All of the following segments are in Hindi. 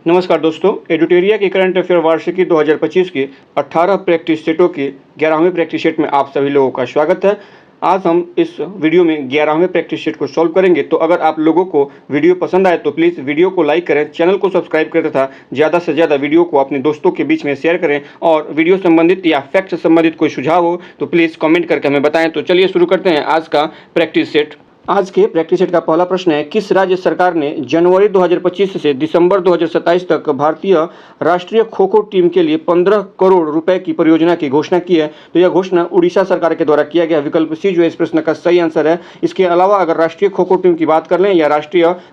नमस्कार दोस्तों, एडुटेरिया की करंट अफेयर वार्षिकी 2025 के 18 प्रैक्टिस सेटों के 11वें प्रैक्टिस सेट में आप सभी लोगों का स्वागत है। आज हम इस वीडियो में 11वें प्रैक्टिस सेट को सॉल्व करेंगे। तो अगर आप लोगों को वीडियो पसंद आए तो प्लीज़ वीडियो को लाइक करें, चैनल को सब्सक्राइब करें तथा ज़्यादा से ज़्यादा वीडियो को अपने दोस्तों के बीच में शेयर करें। और वीडियो संबंधित या फैक्ट से संबंधित कोई सुझाव हो तो प्लीज़ कमेंट करके हमें बताएं। तो चलिए शुरू करते हैं आज का प्रैक्टिस सेट। आज के प्रैक्टिस सेट का पहला प्रश्न है, किस राज्य सरकार ने जनवरी 2025 से दिसंबर 2027 तक भारतीय राष्ट्रीय खो खो टीम के लिए 15 करोड़ रुपए की परियोजना की घोषणा की है? तो यह घोषणा उड़ीसा सरकार के द्वारा किया गया। विकल्प सी जो इस प्रश्न का सही आंसर है। इसके अलावा अगर राष्ट्रीय खो खो टीम की बात कर लें या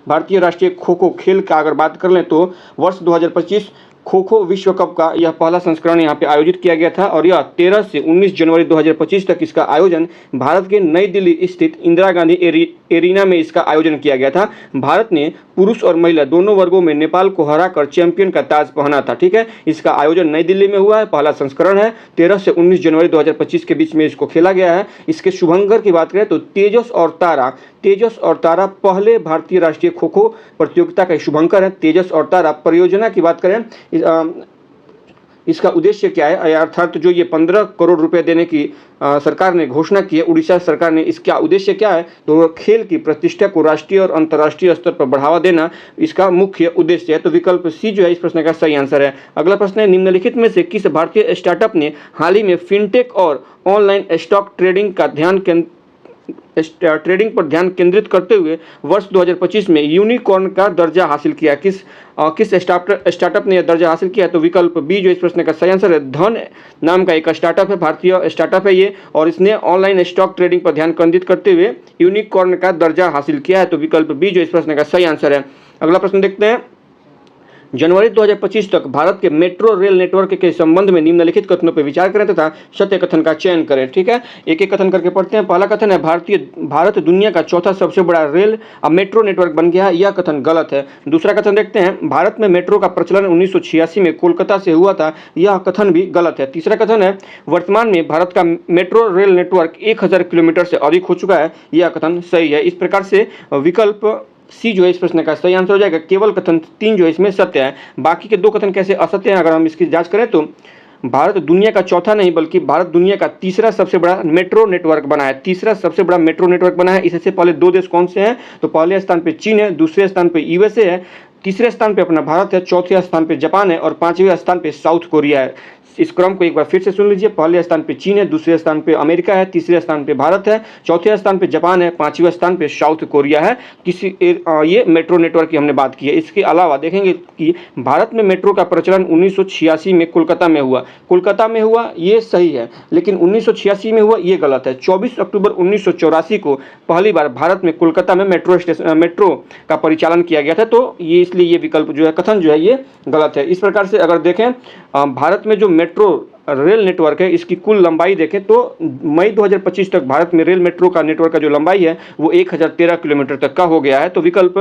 भारतीय राष्ट्रीय खो खो खेल का अगर बात कर लें तो वर्ष 2025 खो खो विश्व कप का यह पहला संस्करण यहाँ पे आयोजित किया गया था और यह 13 से 19 जनवरी 2025 तक इसका आयोजन भारत के नई दिल्ली स्थित इंदिरा गांधी एरिना में इसका आयोजन किया गया था। भारत ने पुरुष और महिला दोनों वर्गों में नेपाल को हराकर चैंपियन का ताज पहना था। ठीक है, इसका आयोजन नई दिल्ली में हुआ है, पहला संस्करण है। 13 से 19 जनवरी 2025 के बीच में इसको खेला गया है। इसके शुभंकर की बात करें तो तेजस और तारा पहले भारतीय राष्ट्रीय खो खो प्रतियोगिता का शुभंकर है। तेजस और तारा परियोजना की बात करें, इसका उद्देश्य क्या है, अर्थात जो ये 15 करोड़ रुपए देने की सरकार ने घोषणा की है, उड़ीसा सरकार ने, इसका उद्देश्य क्या है? तो खेल की प्रतिष्ठा को राष्ट्रीय और अंतर्राष्ट्रीय स्तर पर बढ़ावा देना इसका मुख्य उद्देश्य है। तो विकल्प सी जो है इस प्रश्न का सही आंसर है। अगला प्रश्न है, निम्नलिखित में से किस भारतीय स्टार्टअप ने हाल ही में फिनटेक और ऑनलाइन स्टॉक ट्रेडिंग पर ध्यान केंद्रित करते हुए वर्ष 2025 में यूनिकॉर्न का दर्जा हासिल किया? किस स्टार्टअप ने यह दर्जा हासिल किया? तो विकल्प बी जो इस प्रश्न का सही आंसर है। धन नाम का एक स्टार्टअप है, भारतीय स्टार्टअप है ये, और इसने ऑनलाइन स्टॉक ट्रेडिंग पर ध्यान केंद्रित करते हुए यूनिकॉर्न का दर्जा हासिल किया है। तो विकल्प बी जो इस प्रश्न का सही आंसर है। अगला प्रश्न देखते हैं, जनवरी 2025 तक भारत के मेट्रो रेल नेटवर्क के संबंध में निम्नलिखित कथनों पर विचार करें तथा सत्य कथन का चयन करें। ठीक है, एक एक कथन करके पढ़ते हैं। पहला कथन है, भारत दुनिया का चौथा सबसे बड़ा रेल मेट्रो नेटवर्क बन गया है। यह कथन गलत है। दूसरा कथन देखते हैं, भारत में मेट्रो का प्रचलन 1986 में कोलकाता से हुआ था। यह कथन भी गलत है। तीसरा कथन है, वर्तमान में भारत का मेट्रो रेल नेटवर्क 1000 किलोमीटर से अधिक हो चुका है। यह कथन सही है। इस प्रकार से विकल्प सी जो है इस प्रश्न का सही आंसर हो जाएगा। केवल कथन 3 जो है इसमें सत्य है। बाकी के 2 कथन कैसे असत्य हैं अगर हम इसकी जांच करें तो भारत दुनिया का चौथा नहीं बल्कि भारत दुनिया का तीसरा सबसे बड़ा मेट्रो नेटवर्क बना है। तीसरा सबसे बड़ा मेट्रो नेटवर्क बना है। इससे पहले 2 देश कौन से हैं? तो पहले स्थान पे चीन है, दूसरे स्थान पे यूएसए है, तीसरे स्थान पे अपना भारत है, चौथे स्थान पे जापान है और 5वें स्थान पे साउथ कोरिया है। इस क्रम को एक बार फिर से सुन लीजिए। पहले स्थान पे चीन है, दूसरे स्थान पे अमेरिका है, तीसरे स्थान पे भारत है, चौथे स्थान पे जापान है, 5वें स्थान पे साउथ कोरिया है। ये मेट्रो नेटवर्क की हमने बात की है। इसके अलावा देखेंगे कि भारत में मेट्रो का प्रचलन 1986 में कोलकाता में हुआ, ये सही है, लेकिन 1986 में हुआ ये गलत है। 24 अक्टूबर 1984 को पहली बार भारत में कोलकाता में मेट्रो का परिचालन किया गया था। तो ये इसलिए ये विकल्प जो है, कथन जो है ये गलत है। इस प्रकार से अगर देखें भारत में जो मेट्रो रेल नेटवर्क है इसकी कुल लंबाई देखें तो मई 2025 तक भारत में रेल मेट्रो का नेटवर्क का जो लंबाई है वो 1013 किलोमीटर तक का हो गया है। तो विकल्प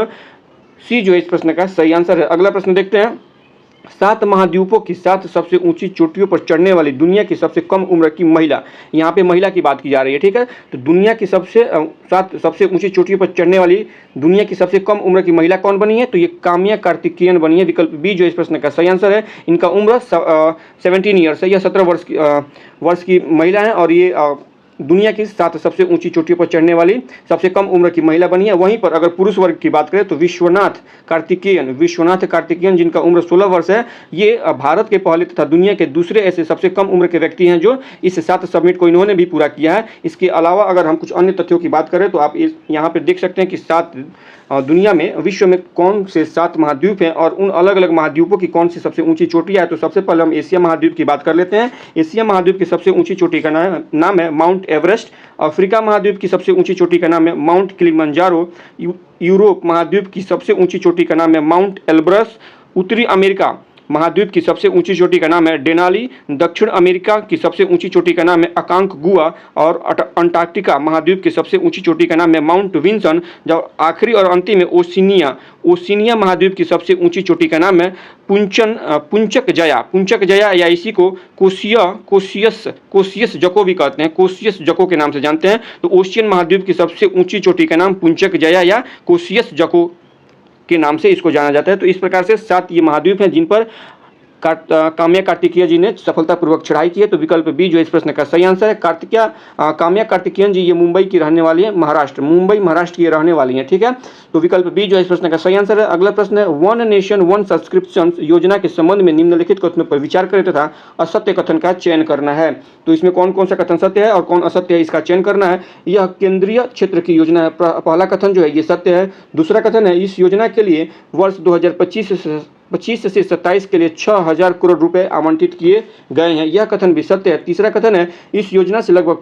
सी जो है इस प्रश्न का सही आंसर है। अगला प्रश्न देखते हैं, 7 महाद्वीपों की 7 सबसे ऊंची चोटियों पर चढ़ने वाली दुनिया की सबसे कम उम्र की महिला, यहाँ पे महिला की बात की जा रही है। ठीक है, तो दुनिया की 7 सबसे ऊंची चोटियों पर चढ़ने वाली दुनिया की सबसे कम उम्र की महिला कौन बनी है? तो ये काम्या कार्तिकेयन बनी है। विकल्प बी जो इस प्रश्न का सही आंसर है। इनका उम्र 17 ईयर्स है, यह 17 वर्ष की महिला है और ये दुनिया की 7 सबसे ऊंची चोटियों पर चढ़ने वाली सबसे कम उम्र की महिला बनी है। वहीं पर अगर पुरुष वर्ग की बात करें तो विश्वनाथ कार्तिकेयन जिनका उम्र 16 वर्ष है, ये भारत के पहले तथा दुनिया के दूसरे ऐसे सबसे कम उम्र के व्यक्ति हैं जो इस 7 समिट को इन्होंने भी पूरा किया है। इसके अलावा अगर हम कुछ अन्य तथ्यों की बात करें तो आप यहाँ पर देख सकते हैं कि दुनिया में विश्व में कौन से 7 महाद्वीप हैं और उन अलग अलग महाद्वीपों की कौन सी सबसे ऊंची चोटियाँ है। तो सबसे पहले हम एशिया महाद्वीप की बात कर लेते हैं। एशिया महाद्वीप की सबसे ऊंची चोटी का नाम है माउंट एवरेस्ट। अफ्रीका महाद्वीप की सबसे ऊंची चोटी का नाम है माउंट किलिमंजारो। यूरोप महाद्वीप की सबसे ऊंची चोटी का नाम है माउंट एल्ब्रस। उत्तरी अमेरिका महाद्वीप की सबसे ऊंची चोटी का नाम है डेनाली। दक्षिण अमेरिका की सबसे ऊंची चोटी का नाम है अकांकगुआ और अंटार्कटिका महाद्वीप की सबसे ऊंची चोटी का नाम है माउंट विंसन। जब आखिरी और अंतिम में ओशिनिया महाद्वीप की सबसे ऊंची चोटी का नाम है पुंचक जया या इसी को कोसियस जको भी कहते हैं, कोसियस जको के नाम से जानते हैं। तो ओशियन महाद्वीप की सबसे ऊंची चोटी का नाम पुंचक जया या कोसियस जको के नाम से इसको जाना जाता है। तो इस प्रकार से 7 ये महाद्वीप हैं जिन पर काम्या कार्तिकेय जी ने सफलतापूर्वक चढ़ाई की है। तो विकल्प बी जो इस प्रश्न का सही आंसर है। काम्या कार्तिकेयन जी ये मुंबई की रहने वाली है, मुंबई महाराष्ट्र की रहने वाली है, ठीक है। तो विकल्प बी जो इस प्रश्न का सही आंसर है। अगला प्रश्न है, वन नेशन वन सब्सक्रिप्शन योजना के संबंध में निम्नलिखित कथनों पर विचार करें तथा असत्य कथन का चयन करना है। तो इसमें कौन कौन सा कथन सत्य है और कौन असत्य है, इसका चयन करना है। यह केंद्रीय क्षेत्र की योजना है। पहला कथन जो है ये सत्य है। दूसरा कथन है, इस योजना के लिए वर्ष 2025 से 27 के लिए 6,000 करोड़ रुपए आवंटित किए गए हैं, यह कथन भी सत्य है। तीसरा कथन है, इस योजना से लगभग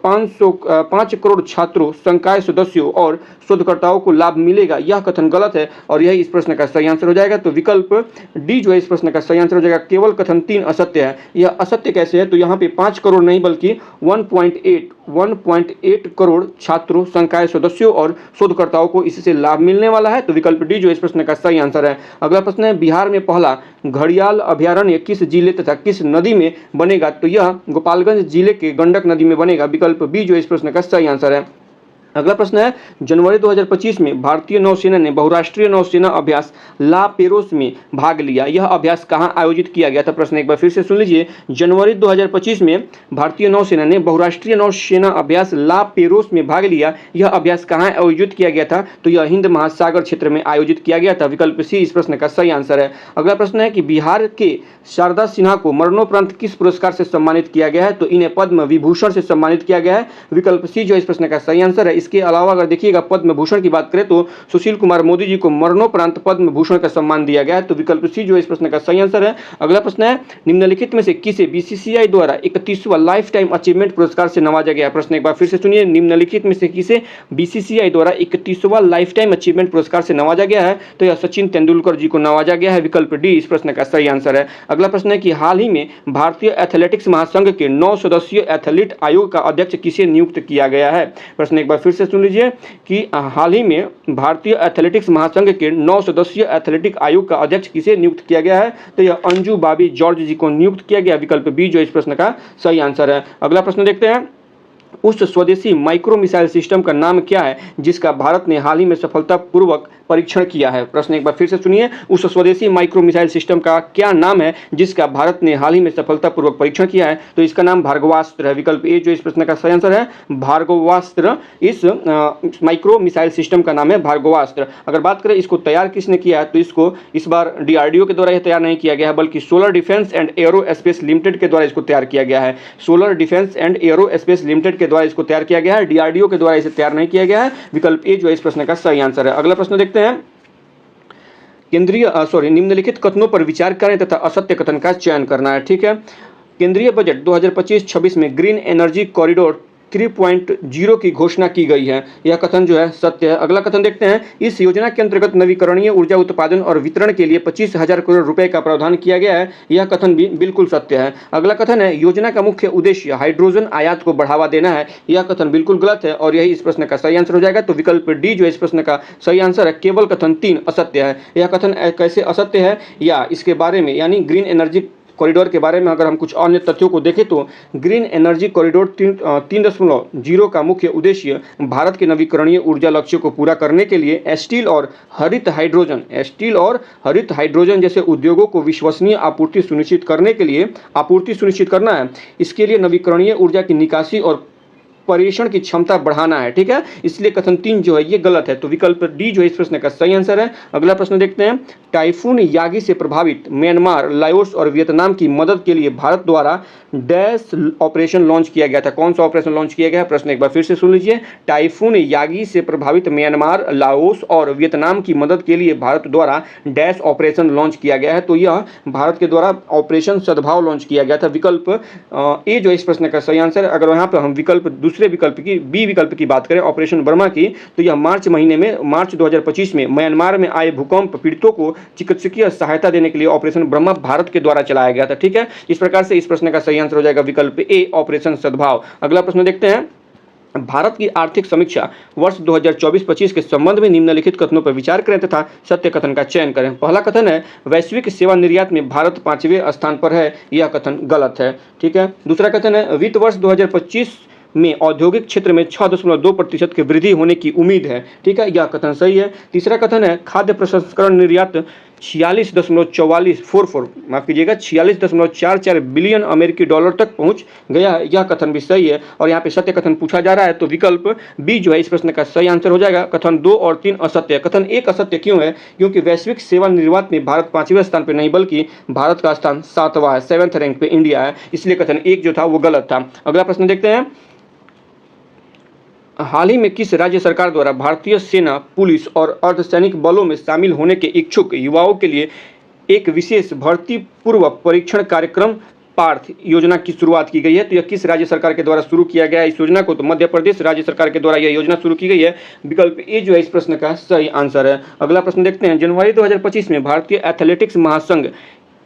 5 करोड़ छात्रों, संकाय सदस्यों और शोधकर्ताओं को लाभ मिलेगा, यह कथन गलत है और यही इस प्रश्न का सही आंसर हो जाएगा। तो विकल्प डी जो है इस प्रश्न का सही आंसर हो जाएगा। केवल कथन 3 असत्य है। यह असत्य कैसे है, तो यहाँ पे 5 करोड़ नहीं बल्कि 1.8 करोड़ छात्रों, संकाय सदस्यों और शोधकर्ताओं को इससे लाभ मिलने वाला है। तो विकल्प डी जो इस प्रश्न का सही आंसर है। अगला प्रश्न है, बिहार में पहला घड़ियाल अभयारण्य किस जिले तथा किस नदी में बनेगा, तो यह गोपालगंज जिले के गंडक नदी में बनेगा। विकल्प बी जो इस प्रश्न का सही आंसर है। अगला प्रश्न है, जनवरी 2025 में भारतीय नौसेना ने बहुराष्ट्रीय नौसेना अभ्यास ला पेरोस में भाग लिया, यह अभ्यास कहां आयोजित किया गया था। प्रश्न एक बार फिर से सुन लीजिए। जनवरी 2025 में भारतीय नौसेना ने बहुराष्ट्रीय नौसेना अभ्यास ला पेरोस में भाग लिया, यह अभ्यास कहां आयोजित किया गया था, तो यह हिंद महासागर क्षेत्र में आयोजित किया गया था। विकल्प सी इस प्रश्न का सही आंसर है। अगला प्रश्न है कि बिहार के शारदा सिन्हा को मरणोपरांत किस पुरस्कार से सम्मानित किया गया है, तो इन्हें पद्म विभूषण से सम्मानित किया गया है। विकल्प सी जो इस प्रश्न का सही आंसर है। इसके अलावा अगर देखिएगा पद्म भूषण की बात करें तो सुशील कुमार मोदी जी को मरणोपरांत पद्म भूषण का सम्मान दिया गया है। तो विकल्प सी जो इस प्रश्न का सही आंसर है। अगला प्रश्न है, निम्नलिखित में से किसे बीसीसीआई द्वारा 31वां लाइफ टाइम अचीवमेंट पुरस्कार से नवाजा गया। प्रश्न एक बार फिर से सुनिए, निम्नलिखित में से किसे बीसीसीआई द्वारा 31वां लाइफ टाइम अचीवमेंट पुरस्कार से नवाजा गया है, तो यह सचिन तेंदुलकर जी को नवाजा गया है। विकल्प डी इस प्रश्न का सही आंसर है। अगला प्रश्न है कि हाल ही में भारतीय एथलेटिक्स महासंघ के 9 सदस्यीय एथलीट आयोग का अध्यक्ष किसे नियुक्त किया गया है। प्रश्न एक बार फिर से सुन लीजिए कि हाल ही में भारतीय एथलेटिक्स महासंघ के 9 सदस्यीय एथलेटिक आयोग का अध्यक्ष किसे नियुक्त किया गया है, तो यह अंजू बाबी जॉर्ज जी को नियुक्त किया गया। विकल्प बी जो इस प्रश्न का सही आंसर है। अगला प्रश्न देखते हैं, उस स्वदेशी माइक्रो मिसाइल सिस्टम का नाम क्या है जिसका भारत ने हाल ही में सफलतापूर्वक परीक्षण किया है। प्रश्न एक बार फिर से सुनिए, उस स्वदेशी माइक्रो मिसाइल सिस्टम का क्या नाम है जिसका भारत ने हाल ही में सफलतापूर्वक परीक्षण किया है, तो इसका नाम भार्गवास्त्र है। विकल्प ए जो इस प्रश्न का सही आंसर है, भार्गवास्त्र। इस माइक्रो मिसाइल सिस्टम का नाम है भार्गवास्त्र। अगर बात करें इसको तैयार किसने किया है, तो इसको इस बार डीआरडीओ के द्वारा यह तैयार नहीं किया गया है बल्कि solar defence and aerospace limited के द्वारा इसको तैयार किया गया है। Solar defence and aerospace limited के द्वारा इसको तैयार किया गया है, डीआरडीओ के द्वारा इसे तैयार नहीं किया गया है। विकल्प ए जो इस प्रश्न का सही आंसर है। अगला प्रश्न देखते हैं, निम्नलिखित कथनों पर विचार करें तथा असत्य कथन का चयन करना है, ठीक है। केंद्रीय बजट 2025-26 में ग्रीन एनर्जी कॉरिडोर 3.0 की घोषणा की गई है, यह कथन जो है सत्य है। अगला कथन देखते हैं, इस योजना के अंतर्गत नवीकरणीय ऊर्जा उत्पादन और वितरण के लिए 25,000 करोड़ रुपए का प्रावधान किया गया है, यह कथन भी बिल्कुल सत्य है। अगला कथन है, योजना का मुख्य उद्देश्य हाइड्रोजन आयात को बढ़ावा देना है, यह कथन बिल्कुल गलत है और यही इस प्रश्न का सही आंसर हो जाएगा। तो विकल्प डी जो इस प्रश्न का सही आंसर है। केवल कथन 3 असत्य है। यह कथन कैसे असत्य है या इसके बारे में यानी ग्रीन एनर्जी कॉरिडोर के बारे में अगर हम कुछ अन्य तथ्यों को देखें तो ग्रीन एनर्जी कॉरिडोर 3.0 का मुख्य उद्देश्य भारत के नवीकरणीय ऊर्जा लक्ष्यों को पूरा करने के लिए स्टील और हरित हाइड्रोजन जैसे उद्योगों को विश्वसनीय आपूर्ति सुनिश्चित करना है। इसके लिए नवीकरणीय ऊर्जा की निकासी और परिवेशन की क्षमता बढ़ाना है, ठीक है। इसलिए कथन 3 जो है ये गलत है। तो विकल्प डी जो इस प्रश्न का सही आंसर है। अगला प्रश्न देखते हैं, टाइफून यागी से प्रभावित म्यांमार, लाओस और वियतनाम की मदद के लिए भारत द्वारा डैश ऑपरेशन लॉन्च किया गया था। कौन सा ऑपरेशन लॉन्च किया गया है, प्रश्न एक बार फिर से सुन लीजिए। टाइफून यागी से प्रभावित म्यांमार, लाओस और वियतनाम की मदद के लिए भारत द्वारा डैश ऑपरेशन लॉन्च किया गया है, तो यह भारत के द्वारा ऑपरेशन सद्भाव लॉन्च किया गया था। विकल्प ए जो इस प्रश्न का सही आंसर है। अगर यहाँ पर हम दूसरे विकल्प की बी विकल्प की बात करें ऑपरेशन बर्मा की, तो यह मार्च 2025 में म्यांमार में आए भूकंप पीड़ितों को चिकित्सकीय सहायता देने के लिए ऑपरेशन ब्रह्मा भारत के द्वारा चलाया गया था, ठीक है। इस प्रकार से इस प्रश्न का सही आंसर हो जाएगा विकल्प ए ऑपरेशन सद्भाव। अगला प्रश्न देखते हैं, भारत की आर्थिक समीक्षा वर्ष 2024-25 के संबंध में निम्नलिखित कथनों पर विचार करें तथा सत्य कथन का चयन करें। पहला कथन है, वैश्विक सेवा निर्यात में भारत 5वें स्थान पर है, यह कथन गलत है, ठीक है। दूसरा कथन है, वित्त वर्ष 2025 में औद्योगिक क्षेत्र में 6.2% की वृद्धि होने की उम्मीद है। ठीक है, यह कथन सही है। तीसरा कथन है खाद्य प्रसंस्करण निर्यात 46.44 माफ कीजिएगा 46.44 बिलियन अमेरिकी डॉलर तक पहुंच गया है, यह कथन भी सही है। और यहाँ पे सत्य कथन पूछा जा रहा है तो विकल्प बी जो है इस प्रश्न का सही आंसर हो जाएगा। कथन 2 और 3 असत्य है। कथन 1 असत्य क्यों है? क्योंकि वैश्विक सेवा निर्यात में भारत 5वें स्थान पर नहीं बल्कि भारत का स्थान 7वां है, 7th रैंक पे इंडिया है, इसलिए कथन 1 जो था वो गलत था। अगला प्रश्न देखते हैं, हाल ही में किस राज्य सरकार द्वारा भारतीय सेना, पुलिस और अर्धसैनिक बलों में शामिल होने के इच्छुक युवाओं के लिए एक विशेष भर्ती पूर्व परीक्षण कार्यक्रम पार्थ योजना की शुरुआत की गई है? तो यह किस राज्य सरकार के द्वारा शुरू किया गया है इस योजना को? तो मध्य प्रदेश राज्य सरकार के द्वारा यह योजना शुरू की गई है। विकल्प ए जो है इस प्रश्न का सही आंसर है। अगला प्रश्न देखते हैं, जनवरी 2025 में भारतीय एथलेटिक्स महासंघ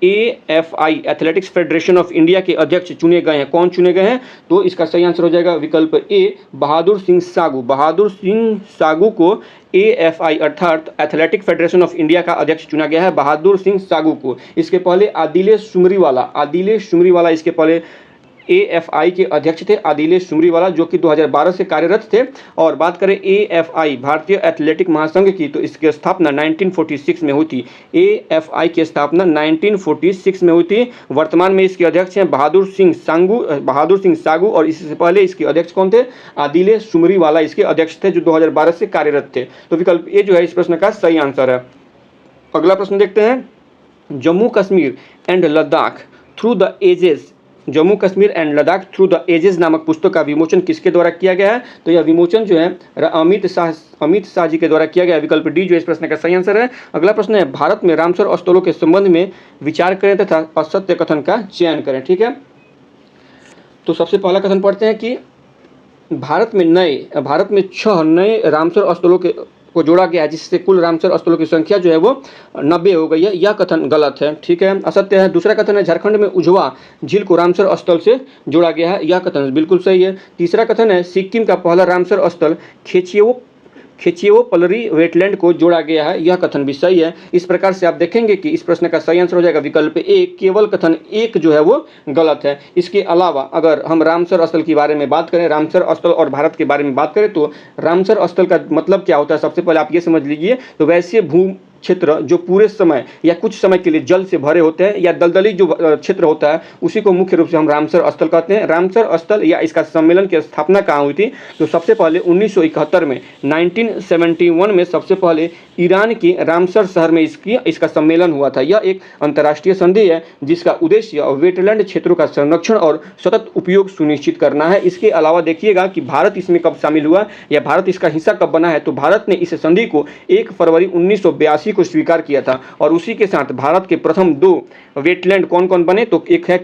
AFI athletics federation of India के अध्यक्ष चुने गए हैं। कौन चुने गए हैं? तो इसका सही आंसर हो जाएगा विकल्प ए बहादुर सिंह सागू। बहादुर सिंह सागू को AFI अर्थात एथलेटिक फेडरेशन ऑफ इंडिया का अध्यक्ष चुना गया है, बहादुर सिंह सागू को। इसके पहले आदिलेश सुमरीवाला इसके पहले AFI के अध्यक्ष थे, आदिलेश सुमरीवाला, जो कि 2012 से कार्यरत थे। और बात करें AFI भारतीय एथलेटिक महासंघ की तो इसकी स्थापना 1946 में हुई थी। AFI की स्थापना 1946 में हुई थी। वर्तमान में इसके अध्यक्ष हैं बहादुर सिंह सागू और इससे पहले इसके अध्यक्ष कौन थे? आदिलेश सुमरीवाला इसके अध्यक्ष थे, जो 2012 से कार्यरत थे। तो विकल्प ए जो है इस प्रश्न का सही आंसर है। अगला प्रश्न देखते हैं, Jammu Kashmir and Ladakh through the ages नामक पुस्तक का विमोचन किसके द्वारा किया गया है? तो यह विमोचन जो है अमित शाह जी के द्वारा किया गया है। विकल्प डी जो इस प्रश्न का सही आंसर है। अगला प्रश्न है, भारत में रामसर स्थलों के संबंध में विचार करें तथा असत्य कथन का चयन करें। ठीक है, तो सबसे पहला कथन पढ़ते हैं कि भारत में 6 नए रामसर स्थलों को जोड़ा गया है, जिससे कुल रामसर स्थलों की संख्या जो है वो 90 हो गई है। यह कथन गलत है। ठीक है, असत्य है। दूसरा कथन है, झारखंड में उझवा झील को रामसर स्थल से जोड़ा गया है। यह कथन बिल्कुल सही है। तीसरा कथन है, सिक्किम का पहला रामसर स्थल खेचियो पलरी वेटलैंड को जोड़ा गया है। यह कथन भी सही है। इस प्रकार से आप देखेंगे कि इस प्रश्न का सही आंसर हो जाएगा विकल्प ए, केवल कथन 1 जो है वो गलत है। इसके अलावा अगर हम रामसर स्थल के बारे में बात करें, रामसर स्थल और भारत के बारे में बात करें, तो रामसर स्थल का मतलब क्या होता है सबसे पहले आप ये समझ लीजिए। तो वैसे भू क्षेत्र जो पूरे समय या कुछ समय के लिए जल से भरे होते हैं या दलदली जो क्षेत्र होता है उसी को मुख्य रूप से हम रामसर स्थल कहते हैं। रामसर स्थल या इसका सम्मेलन की स्थापना कहाँ हुई थी? तो सबसे पहले 1971 में 1971 में सबसे पहले ईरान के रामसर शहर में इसका सम्मेलन हुआ था। यह एक अंतर्राष्ट्रीय संधि है जिसका उद्देश्य वेटलैंड क्षेत्रों का संरक्षण और सतत उपयोग सुनिश्चित करना है। इसके अलावा देखिएगा कि भारत इसमें कब शामिल हुआ या भारत इसका हिस्सा कब बना है। तो भारत ने इस संधि को 1 फरवरी 1982 को स्वीकार किया था और उसी के साथ भारत के प्रथम 2 वेटलैंड कौन कौन बने? तो एक है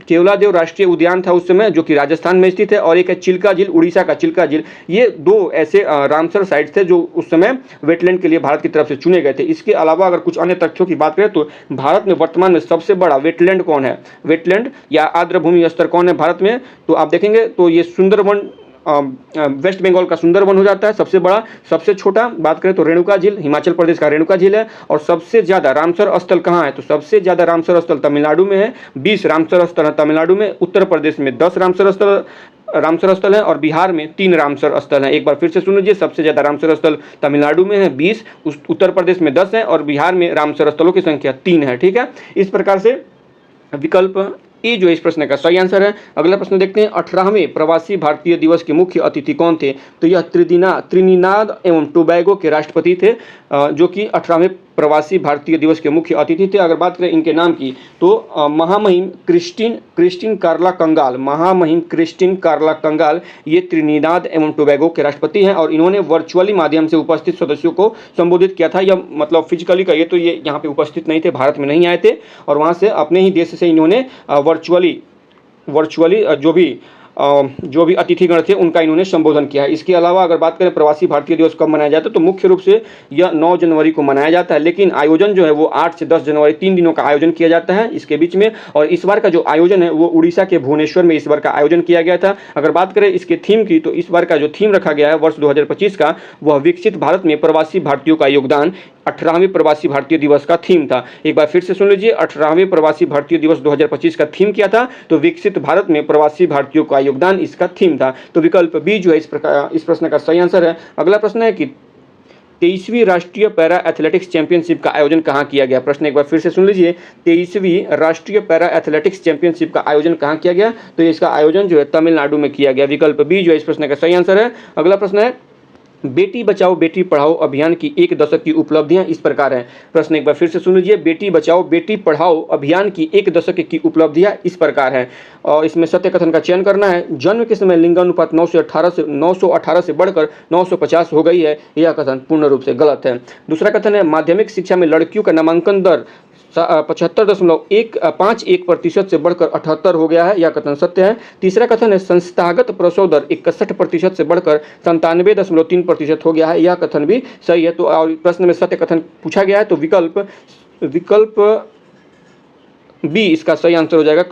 केवलादेव राष्ट्रीय उद्यान था उस समय, जो कि राजस्थान में स्थित है, और एक है चिल्का झील, उड़ीसा का चिल्का झील। ये 2 ऐसे रामसर साइट्स थे जो उस समय वेटलैंड के लिए भारत की तरफ से चुने गए थे। इसके अलावा अगर कुछ अन्य तथ्यों की बात करें तो भारत में वर्तमान में सबसे बड़ा वेटलैंड कौन है? वेटलैंड या आर्द्र भूमि स्तर कौन है भारत में? तो आप देखेंगे तो ये सुंदरवन वेस्ट बंगाल का सुंदरवन हो जाता है सबसे बड़ा। सबसे छोटा बात करें तो रेणुका झील, हिमाचल प्रदेश का रेणुका झील है। और सबसे ज़्यादा रामसर स्थल कहाँ है? तो सबसे ज़्यादा रामसर स्थल तमिलनाडु में है, 20 रामसर स्थल है तमिलनाडु में। उत्तर प्रदेश में 10 रामसर स्थल है और बिहार में 3 रामसर स्थल हैं। एक बार फिर से सुन लीजिए, सबसे ज़्यादा रामसर स्थल तमिलनाडु में है 20, उत्तर प्रदेश में 10 है और बिहार में रामसर स्थलों की संख्या 3 है। ठीक है, इस प्रकार से विकल्प ए जो इस प्रश्न का सही आंसर है। अगला प्रश्न देखते हैं, 18वें प्रवासी भारतीय दिवस के मुख्य अतिथि कौन थे? तो यह त्रिनिदाद एवं टोबैगो के राष्ट्रपति थे, जो कि 18वें प्रवासी भारतीय दिवस के मुख्य अतिथि थे। अगर बात करें इनके नाम की तो महामहिम क्रिस्टिन कार्ला कंगाल ये त्रिनिदाद एवं टोबैगो के राष्ट्रपति हैं और इन्होंने वर्चुअली माध्यम से उपस्थित सदस्यों को संबोधित किया था। यह मतलब फिजिकली कहिए तो ये यहाँ पे उपस्थित नहीं थे, भारत में नहीं आए थे और वहाँ से अपने ही देश से इन्होंने वर्चुअली जो भी अतिथिगण थे उनका इन्होंने संबोधन किया है। इसके अलावा अगर बात करें प्रवासी भारतीय दिवस कब मनाया जाता है तो मुख्य रूप से यह 9 जनवरी को मनाया जाता है, लेकिन आयोजन जो है वो 8 से 10 जनवरी 3 दिनों का आयोजन किया जाता है इसके बीच में। और इस बार का जो आयोजन है वो उड़ीसा के भुवनेश्वर में इस बार का आयोजन किया गया था। अगर बात करें इसके थीम की तो इस बार का जो थीम रखा गया है वर्ष 2025 का वह विकसित भारत में प्रवासी भारतीयों का योगदान 18वें प्रवासी भारतीय दिवस का थीम था। एक बार फिर से सुन लीजिए, 18वें प्रवासी भारतीय दिवस 2025 का थीम क्या था? तो विकसित भारत में प्रवासी भारतीयों का योगदान इसका थीम था। तो विकल्प बी जो है इस प्रश्न का सही आंसर है। अगला प्रश्न है कि 23वीं राष्ट्रीय पैरा एथलेटिक्स चैंपियनशिप का आयोजन कहाँ किया गया? प्रश्न एक बार फिर से सुन लीजिए, 23वीं राष्ट्रीय पैरा एथलेटिक्स चैंपियनशिप का आयोजन कहाँ किया गया? तो इसका आयोजन जो है तमिलनाडु में किया गया। विकल्प बी जो है इस प्रश्न का सही आंसर है। अगला प्रश्न है, बेटी बचाओ बेटी पढ़ाओ अभियान की एक दशक की उपलब्धियां इस प्रकार हैं। प्रश्न एक बार फिर से सुन लीजिए, बेटी बचाओ बेटी पढ़ाओ अभियान की एक दशक की उपलब्धियां इस प्रकार हैं और इसमें सत्य कथन का चयन करना है। जन्म के समय लिंगानुपात 918 से बढ़कर 950 हो गई है, यह कथन पूर्ण रूप से गलत है। दूसरा कथन है, माध्यमिक शिक्षा में लड़कियों का नामांकन दर 75.51% से बढ़कर 78 हो गया है, यह कथन सत्य है। तीसरा कथन है, संस्थागत प्रसव दर 61% से बढ़कर 97.3% हो गया है, यह कथन भी सही है। तो और प्रश्न में सत्य कथन पूछा गया है, तो विकल्प बी इसका सही आंसर हो जाएगा।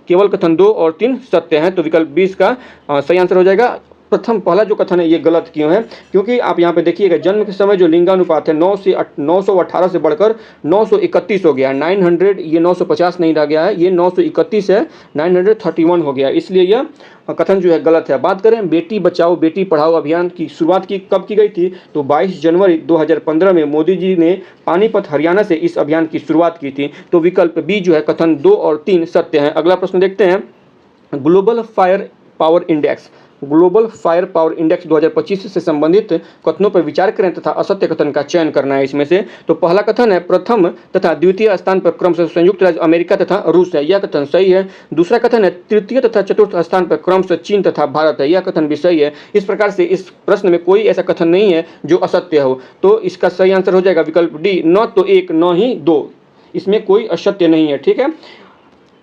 केवल कथन 2 और 3 सत्य हैं, तो विकल्प बी इसका सही आंसर हो जाएगा। पहला जो कथन है ये गलत क्यों है? क्योंकि आप यहाँ पे देखिएगा, जन्म के समय जो लिंगानुपात है 918 से बढ़कर 931 हो गया है। 900 ये 950 नहीं रह गया है, ये 931 है, 931 हो गया, इसलिए यह कथन जो है गलत है। बात करें बेटी बचाओ बेटी पढ़ाओ अभियान की शुरुआत कब की गई थी? तो 22 जनवरी 2015 में मोदी जी ने पानीपत हरियाणा से इस अभियान की शुरुआत की थी। तो विकल्प बी जो है कथन 2 और 3 सत्य हैं। अगला प्रश्न देखते हैं, ग्लोबल फायर पावर इंडेक्स 2025 से संबंधित कथनों पर विचार करें तथा असत्य कथन का चयन करना है इसमें से। तो पहला कथन है, प्रथम तथा द्वितीय स्थान पर क्रमशः संयुक्त राज्य अमेरिका तथा रूस है, यह कथन सही है। दूसरा कथन है, तृतीय तथा चतुर्थ स्थान पर क्रमशः चीन तथा भारत है, यह कथन भी सही है। इस प्रकार से इस प्रश्न में कोई ऐसा कथन नहीं है जो असत्य हो, तो इसका सही आंसर हो जाएगा विकल्प डी, न तो 1 न ही 2, इसमें कोई असत्य नहीं है। ठीक है,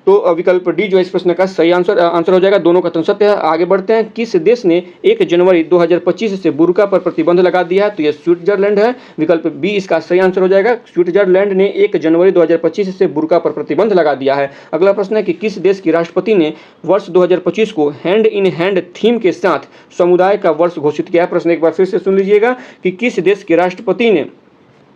तो विकल्प डी जो इस प्रश्न का सही आंसर हो जाएगा। दोनों कथन सत्य है। आगे बढ़ते हैं, किस देश ने 1 जनवरी 2025 से बुर्का पर प्रतिबंध लगा दिया है? तो यह स्विट्जरलैंड है, विकल्प बी इसका सही आंसर हो जाएगा। स्विट्जरलैंड ने 1 जनवरी 2025 से बुर्का पर प्रतिबंध लगा दिया है। अगला प्रश्न है कि किस देश की राष्ट्रपति ने वर्ष 2025 को हैंड इन हैंड थीम के साथ समुदाय का वर्ष घोषित किया है? प्रश्न एक बार फिर से सुन लीजिएगा कि किस देश के राष्ट्रपति ने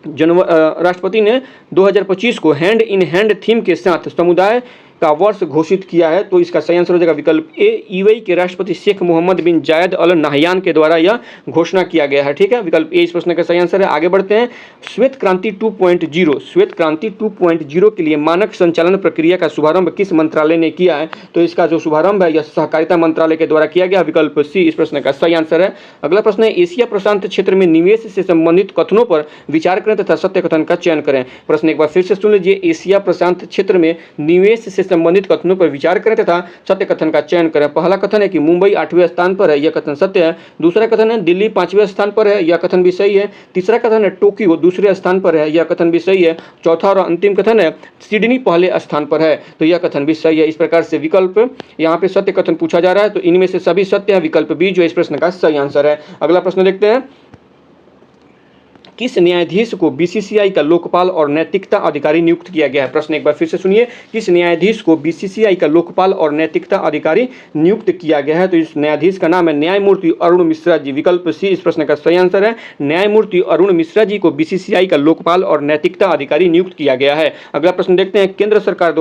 2025 को हैंड इन हैंड थीम के साथ समुदाय का वर्ष घोषित किया है? तो इसका सही आंसर हो जाएगा विकल्प ए, यूएई के राष्ट्रपति शेख मोहम्मद बिन जायद अल नाहयान के द्वारा यह घोषणा किया गया है। ठीक है, विकल्प ए इस प्रश्न का सही आंसर है। आगे बढ़ते हैं, श्वेत क्रांति 2.0 के लिए मानक संचालन प्रक्रिया का शुभारंभ किस मंत्रालय ने किया है? तो इसका जो शुभारंभ है यह सहकारिता मंत्रालय के द्वारा किया गया, विकल्प सी इस प्रश्न का सही आंसर है। अगला प्रश्न है, एशिया प्रशांत क्षेत्र में निवेश से संबंधित कथनों पर विचार करें तथा सत्य कथन का चयन करें। प्रश्न एक बार फिर से सुन लीजिए, एशिया प्रशांत क्षेत्र में निवेश से संबंधित कथनों पर विचार करें तथा सत्य कथन का चयन करें। पहला कथन है कि मुंबई 8वें स्थान पर है, यह कथन सत्य है। दूसरा कथन है दिल्ली 5वें स्थान पर है, यह कथन भी सही है। तीसरा कथन है टोक्यो दूसरे स्थान पर है, यह कथन भी सही है। चौथा और अंतिम कथन है सिडनी पहले स्थान पर है, तो यह कथन भी सही है। इस प्रकार से विकल्प यहाँ पे सत्य कथन पूछा जा रहा है, तो इनमें से सभी सत्य है, विकल्प बी जो इस प्रश्न का सही आंसर है। अगला प्रश्न देखते हैं, किस न्यायाधीश को बीसीसीआई का लोकपाल और नैतिकता अधिकारी नियुक्त किया गया है? प्रश्न एक बार फिर से सुनिए, किस न्यायाधीश को बीसीसीआई का लोकपाल और नैतिकता अधिकारी नियुक्त किया गया है? तो इस न्यायाधीश का नाम है न्यायमूर्ति अरुण मिश्रा जी, विकल्प सी इस प्रश्न का सही आंसर है। न्यायमूर्ति अरुण मिश्रा जी को बीसीसीआई का लोकपाल और नैतिकता अधिकारी नियुक्त किया गया है। अगला प्रश्न देखते हैं, केंद्र सरकार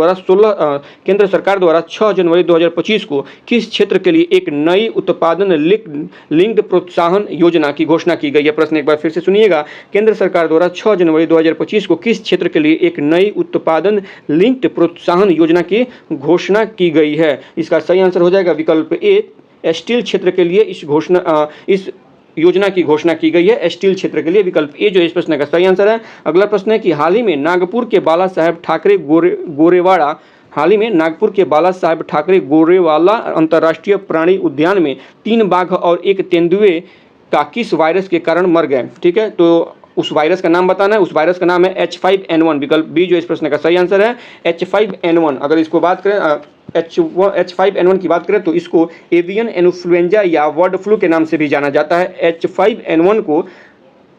द्वारा 6 जनवरी 2025 को किस क्षेत्र के लिए एक नई उत्पादन लिंक्ड प्रोत्साहन योजना की घोषणा की गई है? प्रश्न एक बार फिर से सुनिएगा, केंद्र सरकार द्वारा 6 जनवरी 2025 को किस क्षेत्र के लिए एक नई उत्पादन लिंक्ड प्रोत्साहन योजना की घोषणा की गई है? इसका सही आंसर हो जाएगा विकल्प ए, स्टील क्षेत्र के लिए इस योजना की घोषणा की गई है, स्टील क्षेत्र के लिए, विकल्प ए जो इस प्रश्न का सही आंसर है। अगला प्रश्न है कि हाल ही में नागपुर के बाला साहेब ठाकरे गोरेवाला अंतर्राष्ट्रीय प्राणी उद्यान में 3 बाघ और 1 तेंदुए का किस वायरस के कारण मर गए? ठीक है, तो उस वायरस का नाम बताना है। उस वायरस का नाम है H5N1, विकल्प बी जो इस प्रश्न का सही आंसर है। H5N1 अगर इसको बात करें H5N1 की बात करें तो इसको एवियन इन्फ्लुएंजा या बर्ड फ्लू के नाम से भी जाना जाता है। H5N1 को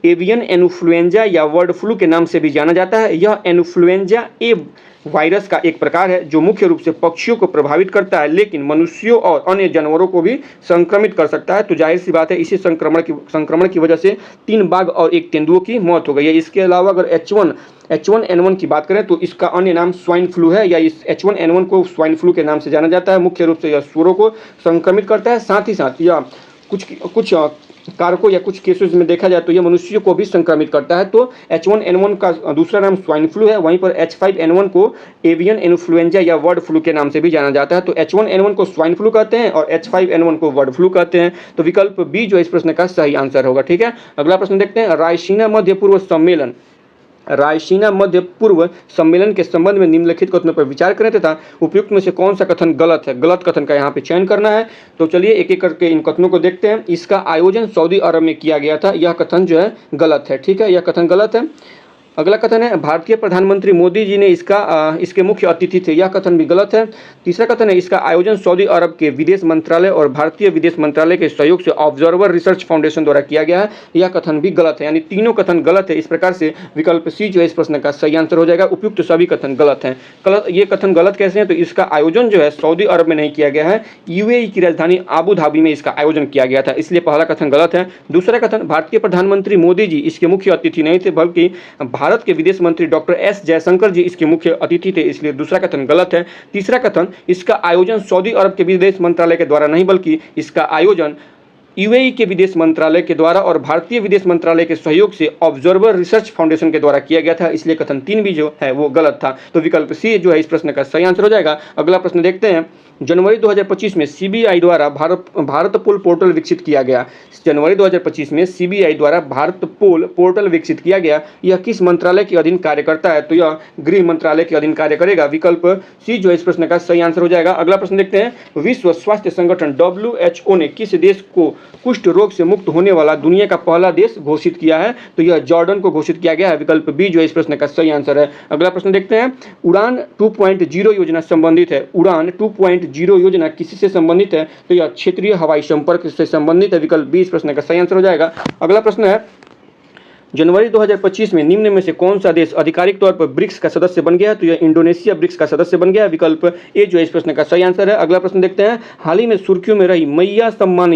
एवियन इन्फ्लुएंजा या बर्ड फ्लू के नाम से भी जाना जाता है। यह इन्फ्लुएंजा ए वायरस का एक प्रकार है जो मुख्य रूप से पक्षियों को प्रभावित करता है, लेकिन मनुष्यों और अन्य जानवरों को भी संक्रमित कर सकता है। तो जाहिर सी बात है, इसी संक्रमण की वजह से 3 बाघ और 1 तेंदुओं की मौत हो गई है। इसके अलावा अगर H1N1 की बात करें तो इसका अन्य नाम स्वाइन फ्लू है, या इस H1N1 को स्वाइन फ्लू के नाम से जाना जाता है। मुख्य रूप से यह सूअरों को संक्रमित करता है, साथ ही साथ यह कुछ कारकों या कुछ केसेस में देखा जाए तो यह मनुष्यों को भी संक्रमित करता है। तो H1N1 का दूसरा नाम स्वाइन फ्लू है, वहीं पर H5N1 को एवियन इन्फ्लुएंजा या बर्ड फ्लू के नाम से भी जाना जाता है। तो H1N1 को स्वाइन फ्लू कहते हैं और H5N1 को बर्ड फ्लू कहते हैं। तो विकल्प बी जो इस प्रश्न का सही आंसर होगा। ठीक है, अगला प्रश्न देखते हैं। रायसीना मध्य पूर्व सम्मेलन के संबंध में निम्नलिखित कथनों पर विचार करें तथा उपयुक्त में से कौन सा कथन गलत है। गलत कथन का यहाँ पे चयन करना है। तो चलिए एक एक करके इन कथनों को देखते हैं। इसका आयोजन सऊदी अरब में किया गया था, यह कथन जो है गलत है। ठीक है, यह कथन गलत है। अगला कथन है भारतीय प्रधानमंत्री मोदी जी ने इसके मुख्य अतिथि थे, यह कथन भी गलत है। तीसरा कथन है इसका आयोजन सऊदी अरब के विदेश मंत्रालय और भारतीय विदेश मंत्रालय के सहयोग से ऑब्जर्वर रिसर्च फाउंडेशन द्वारा किया गया है, यह कथन भी गलत है। यानी तीनों कथन गलत है। इस प्रकार से विकल्प सी जो है इस प्रश्न का सही आंसर हो जाएगा। उपयुक्त सभी कथन गलत हैं। ये कथन गलत कैसे हैं? तो इसका आयोजन जो है सऊदी अरब में नहीं किया गया है, यूएई की राजधानी आबू धाबी में इसका आयोजन किया गया था, इसलिए पहला कथन गलत है। दूसरा कथन भारतीय प्रधानमंत्री मोदी जी इसके मुख्य अतिथि नहीं थे, बल्कि भारत के विदेश मंत्री डॉक्टर एस जयशंकर जी इसके मुख्य अतिथि थे, इसलिए दूसरा कथन गलत है। तीसरा कथन इसका आयोजन सऊदी अरब के विदेश मंत्रालय के द्वारा नहीं, बल्कि इसका आयोजन यूएई के विदेश मंत्रालय के द्वारा और भारतीय विदेश मंत्रालय के सहयोग से ऑब्जर्वर रिसर्च फाउंडेशन के द्वारा किया गया था, इसलिए कथन 3 भी जो है वो गलत था। तो विकल्प सी जो है इस प्रश्न का सही आंसर हो जाएगा। अगला प्रश्न देखते हैं। जनवरी 2025 में सीबीआई द्वारा भारत पोल पोर्टल विकसित किया गया। जनवरी 2025 में सीबीआई द्वारा भारत पोल पोर्टल विकसित किया गया, यह किस मंत्रालय के अधीन कार्य करता है? तो यह गृह मंत्रालय के अधीन कार्य करेगा। विकल्प सी जो इस प्रश्न का सही आंसर हो जाएगा। अगला प्रश्न देखते हैं। विश्व स्वास्थ्य संगठन WHO ने किस देश को कुष्ठ रोग से मुक्त होने वाला दुनिया का पहला देश घोषित किया है? तो यह जॉर्डन को घोषित किया गया है। विकल्प बी जो इस प्रश्न का सही आंसर है। अगला प्रश्न देखते हैं। उड़ान 2.0 योजना संबंधित है। उड़ान 2.0 योजना किसी से संबंधित है? तो यह क्षेत्रीय हवाई संपर्क से संबंधित है। विकल्प बी इस प्रश्न का सही आंसर हो जाएगा। अगला प्रश्न है। जनवरी 2025 में निम्न में से कौन सा देश आधिकारिक तौर पर ब्रिक्स का सदस्य बन गया है? तो यह इंडोनेशिया ब्रिक्स का सदस्य बन गया है। विकल्प ए जो इस प्रश्न का सही आंसर है। अगला प्रश्न देखते हैं। हाल ही में सुर्खियों में रही मैया सम्मान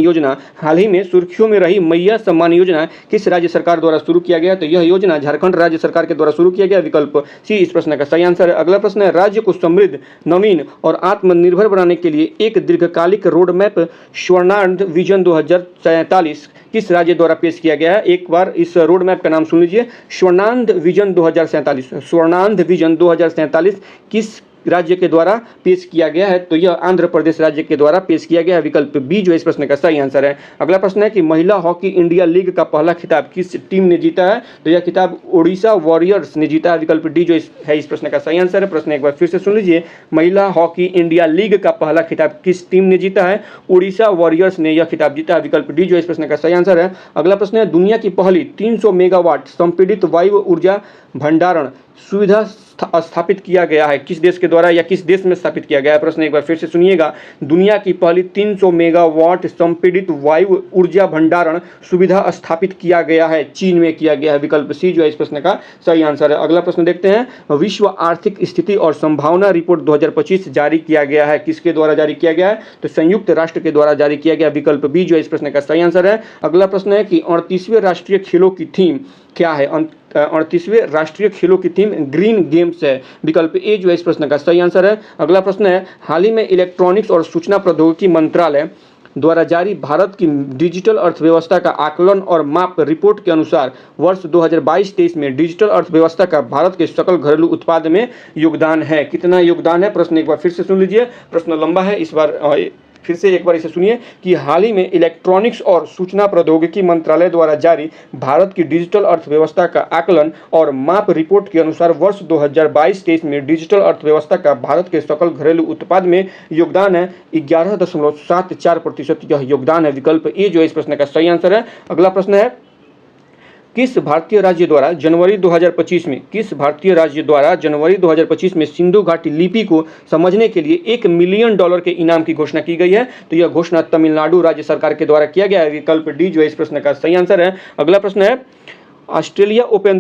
योजना किस राज्य सरकार द्वारा शुरू किया गया? तो यह योजना झारखंड राज्य सरकार के द्वारा शुरू किया गया। विकल्प सी इस प्रश्न का सही आंसर है। अगला प्रश्न है। राज्य को समृद्ध, नवीन और आत्मनिर्भर बनाने के लिए एक दीर्घकालिक रोड मैप स्वर्णांध विजन 2047 किस राज्य द्वारा पेश किया गया है? एक बार इस रोड मैप का नाम सुन लीजिए। स्वर्णांध विजन 2047। स्वर्णांध विजन 2047 किस राज्य के द्वारा पेश किया गया है? तो यह आंध्र प्रदेश राज्य के द्वारा पेश किया गया है। विकल्प बी जो इस प्रश्न का सही आंसर है। अगला प्रश्न है कि महिला हॉकी इंडिया लीग का पहला खिताब किस टीम ने जीता है? तो यह खिताब ओडिशा वॉरियर्स ने जीता है। विकल्प डी जो इस प्रश्न का सही आंसर है। प्रश्न एक बार फिर से सुन लीजिए। महिला हॉकी इंडिया लीग का पहला खिताब किस टीम ने जीता है? ओडिशा वॉरियर्स ने यह खिताब जीता है। विकल्प डी जो इस प्रश्न का सही आंसर है। अगला प्रश्न है। दुनिया की पहली 300 मेगावाट संपीड़ित वायु ऊर्जा भंडारण सुविधा स्थापित किया गया है किस देश के द्वारा या किस देश में स्थापित किया गया है? प्रश्न एक बार फिर से सुनिएगा। दुनिया की पहली 300 मेगावाट संपीड़ित वायु ऊर्जा भंडारण सुविधा स्थापित किया गया है, चीन में किया गया है। विकल्प सी जो है इस प्रश्न का सही आंसर है। अगला प्रश्न देखते हैं। विश्व आर्थिक स्थिति और संभावना रिपोर्ट 2025 जारी किया गया है, किसके द्वारा जारी किया गया है? तो संयुक्त राष्ट्र के द्वारा जारी किया गया। विकल्प बी जो इस प्रश्न का सही आंसर है। अगला प्रश्न है कि 38वें राष्ट्रीय खेलों की थीम क्या है? 38वें राष्ट्रीय खेलों की थीम ग्रीन गेम्स है। विकल्प ए जो है इस प्रश्न का सही आंसर है। अगला प्रश्न है। हाल ही में इलेक्ट्रॉनिक्स और सूचना प्रौद्योगिकी मंत्रालय द्वारा जारी भारत की डिजिटल अर्थव्यवस्था का आकलन और माप रिपोर्ट के अनुसार वर्ष 2022-23 में डिजिटल अर्थव्यवस्था का भारत के सकल घरेलू उत्पाद में योगदान है। कितना योगदान है? प्रश्न एक बार फिर से सुन लीजिए। प्रश्न लंबा है, इस बार फिर से एक बार इसे सुनिए कि हाल ही में इलेक्ट्रॉनिक्स और सूचना प्रौद्योगिकी मंत्रालय द्वारा जारी भारत की डिजिटल अर्थव्यवस्था का आकलन और माप रिपोर्ट के अनुसार वर्ष 2022-23 में डिजिटल अर्थव्यवस्था का भारत के सकल घरेलू उत्पाद में योगदान है 11.74%। यह योगदान है। विकल्प ए जो इस प्रश्न का सही आंसर है। अगला प्रश्न है। किस भारतीय राज्य द्वारा जनवरी 2025 में सिंधु घाटी लिपि को समझने के लिए $1 मिलियन के इनाम की घोषणा की गई है? तो यह घोषणा तमिलनाडु राज्य सरकार के द्वारा किया गया है। विकल्प डी जो है इस प्रश्न का सही आंसर है। अगला प्रश्न है। ऑस्ट्रेलिया ओपन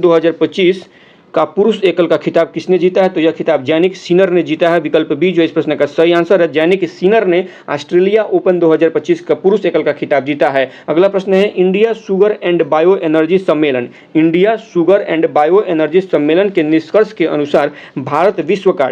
2025 का पुरुष एकल का खिताब किसने जीता है? तो यह खिताब जैनिक सिनर ने जीता है। विकल्प बी जो इस प्रश्न का सही आंसर है, जैनिक सिनर ने ऑस्ट्रेलिया ओपन 2025 का पुरुष एकल का खिताब जीता है। अगला प्रश्न है India sugar and bio energy सम्मेलन, India sugar and bio energy सम्मेलन के निष्कर्ष के अनुसार भारत विश्व का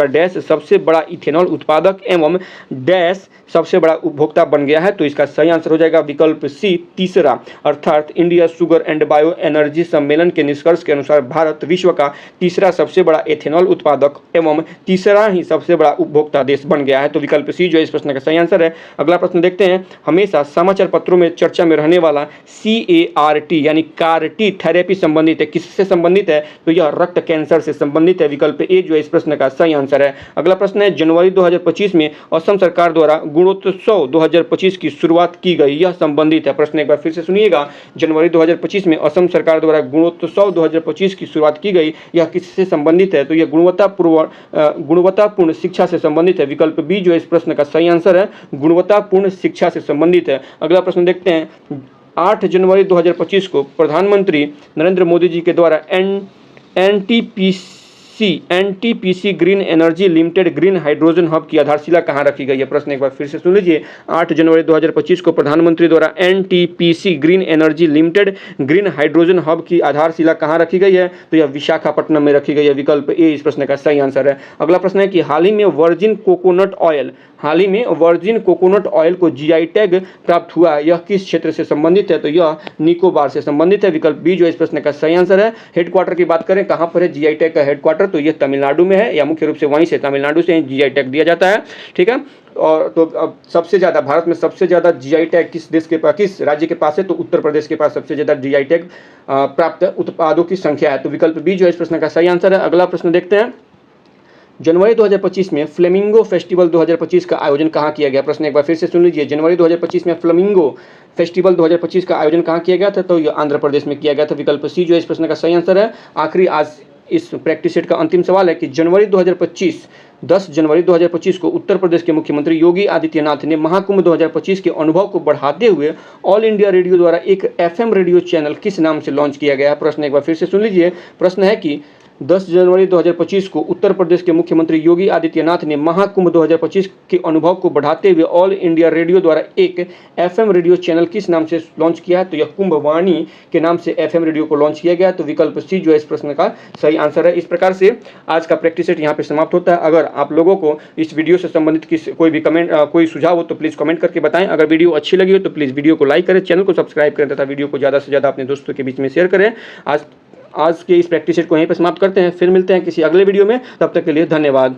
डैश सबसे बड़ा इथेनॉल उत्पादक एवं डैश सबसे बड़ा उपभोक्ता बन गया है। तो इसका सही आंसर हो जाएगा विकल्प सी तीसरा, अर्थात India sugar and bio energy सम्मेलन के निष्कर्ष के अनुसार भारत विश्व का तीसरा सबसे बड़ा एथेनॉल उत्पादक एवं तीसरा ही सबसे बड़ा उपभोक्ता देश बन गया है। तो विकल्प सी जो इस प्रश्न का सही आंसर है। अगला प्रश्न देखते हैं, हमेशा समाचार पत्रों में चर्चा में रहने वाला CAR-T यानी CAR-T थेरेपी संबंधित है, किससे संबंधित है? तो यह रक्त कैंसर से संबंधित है। विकल्प ए जो इस प्रश्न का सही आंसर है। अगला प्रश्न है जनवरी 2025 में असम सरकार द्वारा गुणोत्सव 2025 की शुरुआत की गई, यह संबंधित है। प्रश्न एक बार फिर से सुनिएगा, जनवरी 2025 में असम सरकार द्वारा गुणोत्सव 2025 की शुरुआत की गई, यह किससे संबंधित है? तो यह गुणवत्तापूर्ण शिक्षा से संबंधित है। विकल्प बी जो इस प्रश्न का सही आंसर है, गुणवत्तापूर्ण शिक्षा से संबंधित है। अगला प्रश्न देखते हैं, 8 जनवरी 2025 को प्रधानमंत्री नरेंद्र मोदी जी के द्वारा NTPC green energy limited green hydrogen hub की आधारशिला कहाँ रखी गई है? प्रश्न एक बार फिर से सुन लीजिए, 8 जनवरी 2025 को प्रधानमंत्री द्वारा NTPC green energy limited green hydrogen hub की आधारशिला कहाँ रखी गई है? तो यह विशाखापट्टनम में रखी गई है। विकल्प ए इस प्रश्न का सही आंसर है। अगला प्रश्न है कि हाल ही में वर्जिन कोकोनट ऑयल को GI टैग प्राप्त हुआ, यह किस क्षेत्र से संबंधित है? तो यह निकोबार से संबंधित है। विकल्प बी जो इस प्रश्न का सही आंसर है। हेडक्वार्टर की बात करें, कहाँ पर है GI टैग का हेडक्वार्टर? तो यह तमिलनाडु में है, या मुख्य रूप से वहीं से तमिलनाडु से GI टैग दिया जाता है। ठीक है, और तो अब सबसे ज़्यादा भारत में सबसे ज़्यादा GI टैग किस देश के पास, किस राज्य के पास है? तो उत्तर प्रदेश के पास सबसे ज़्यादा GI टैग प्राप्त उत्पादों की संख्या है। तो विकल्प बी जो इस प्रश्न का सही आंसर है। अगला प्रश्न देखते हैं, जनवरी 2025 में फ्लेमिंगो फेस्टिवल 2025 का आयोजन कहाँ किया गया? प्रश्न एक बार फिर से सुन लीजिए, जनवरी 2025 में फ्लेमिंगो फेस्टिवल 2025 का आयोजन कहाँ किया गया था? तो यह आंध्र प्रदेश में किया गया था। विकल्प सी जो इस प्रश्न का सही आंसर है। आखिरी आज इस प्रैक्टिस सेट का अंतिम सवाल है कि 10 जनवरी 2025 को उत्तर प्रदेश के मुख्यमंत्री योगी आदित्यनाथ ने महाकुंभ 2025 के अनुभव को बढ़ाते हुए ऑल इंडिया रेडियो द्वारा एक FM रेडियो चैनल किस नाम से लॉन्च किया गया है? प्रश्न एक बार फिर से सुन लीजिए, प्रश्न है कि 10 जनवरी 2025 को उत्तर प्रदेश के मुख्यमंत्री योगी आदित्यनाथ ने महाकुंभ 2025 के अनुभव को बढ़ाते हुए ऑल इंडिया रेडियो द्वारा एक FM रेडियो चैनल किस नाम से लॉन्च किया है? तो यह कुंभ वाणी के नाम से FM रेडियो को लॉन्च किया गया। तो विकल्प सी जो है इस प्रश्न का सही आंसर है। इस प्रकार से आज का प्रैक्टिस सेट यहाँ पे समाप्त होता है। अगर आप लोगों को इस वीडियो से संबंधित कोई भी कमेंट, कोई सुझाव हो तो प्लीज़ कमेंट करके बताएं। अगर वीडियो अच्छी लगी हो तो प्लीज़ वीडियो को लाइक करें, चैनल को सब्सक्राइब करें तथा वीडियो को ज़्यादा से ज़्यादा अपने दोस्तों के बीच में शेयर करें। आज के इस प्रैक्टिस सेट को यहीं पर समाप्त करते हैं, फिर मिलते हैं किसी अगले वीडियो में। तब तक के लिए धन्यवाद।